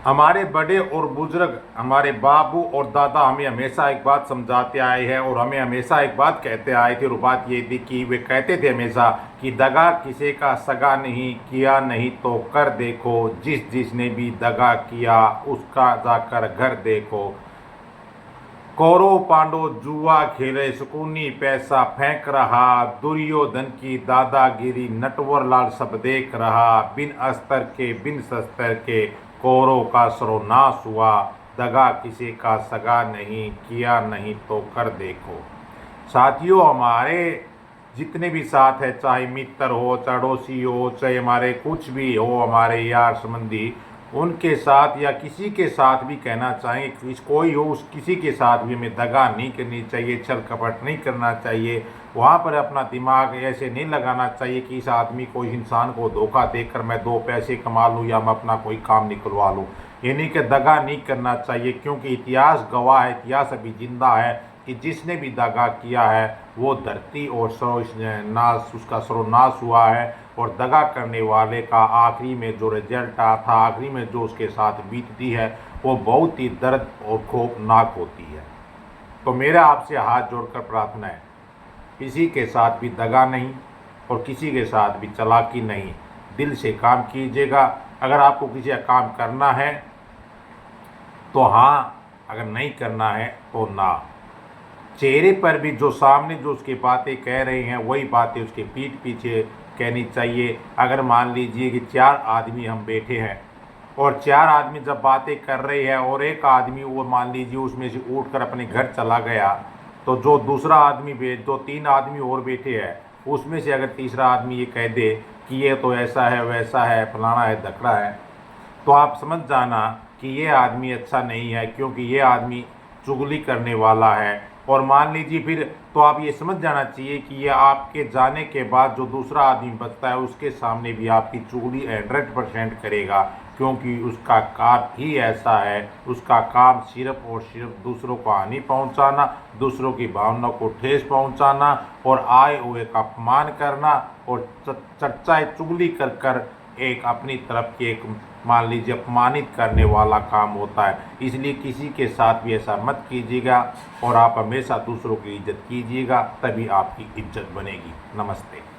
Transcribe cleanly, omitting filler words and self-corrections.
हमारे बड़े और बुजुर्ग, हमारे बाबू और दादा हमें हमेशा एक बात समझाते आए हैं और हमें हमेशा एक बात कहते आए थे। और बात ये थी कि वे कहते थे हमेशा कि दगा किसी का सगा नहीं, किया नहीं तो कर देखो, जिसने भी दगा किया उसका जाकर घर देखो। कौरव पांडव जुआ खेले, शकुनी पैसा फेंक रहा, दुर्योधन की दादागिरी नटवर लाल सब देख रहा। बिन अस्त्र के बिन शस्त्र के कौरव का सर्वनाश हुआ, दगा किसी का सगा नहीं, किया नहीं तो कर देखो। साथियों, हमारे जितने भी साथ है, चाहे मित्र हो, चाहे अड़ोसी हो, चाहे हमारे कुछ भी हो, हमारे यार संबंधी, उनके साथ या किसी के साथ भी कहना चाहेंगे कि कोई हो, उस किसी के साथ भी हमें दगा नहीं करनी चाहिए, छल कपट नहीं करना चाहिए। वहाँ पर अपना दिमाग ऐसे नहीं लगाना चाहिए कि इस आदमी को, इस इंसान को धोखा देकर मैं दो पैसे कमा लूँ या मैं अपना कोई काम निकलवा लूँ। यानी कि दगा नहीं करना चाहिए, क्योंकि इतिहास गवाह है, इतिहास अभी जिंदा है कि जिसने भी दगा किया है वो धरती और सर्वनाश, उसका सर्वनाश हुआ है। और दगा करने वाले का आखिरी में जो रिजल्ट आता, आखिरी में जो उसके साथ बीतती है, वो बहुत ही दर्द और खौफनाक होती है। तो मेरा आपसे हाथ जोड़कर प्रार्थना है, किसी के साथ भी दगा नहीं और किसी के साथ भी चालाकी नहीं, दिल से काम कीजिएगा। अगर आपको किसी का काम करना है तो हाँ, अगर नहीं करना है तो ना। चेहरे पर भी जो सामने जो उसकी बातें कह रहे हैं वही बातें उसके पीठ पीछे कहनी चाहिए। अगर मान लीजिए कि 4 आदमी हम बैठे हैं और 4 आदमी जब बातें कर रहे हैं और एक आदमी वो मान लीजिए उसमें से उठकर अपने घर चला गया, तो जो दूसरा आदमी जो 3 आदमी और बैठे हैं उसमें से अगर तीसरा आदमी ये कह दे कि ये तो ऐसा है, वैसा है, फलाना है, धकड़ा है, तो आप समझ जाना कि ये आदमी अच्छा नहीं है, क्योंकि ये आदमी चुगली करने वाला है। और मान लीजिए फिर तो आप ये समझ जाना चाहिए कि ये आपके जाने के बाद जो दूसरा आदमी बचता है उसके सामने भी आपकी चुगली 100% करेगा, क्योंकि उसका काम ही ऐसा है। उसका काम सिर्फ और सिर्फ दूसरों को हानि पहुंचाना, दूसरों की भावना को ठेस पहुंचाना और आए हुए का अपमान करना और चर्चाएं चुगली कर कर एक अपनी तरफ की एक मान लीजिए अपमानित करने वाला काम होता है। इसलिए किसी के साथ भी ऐसा मत कीजिएगा और आप हमेशा दूसरों की इज्जत कीजिएगा, तभी आपकी इज्जत बनेगी। नमस्ते।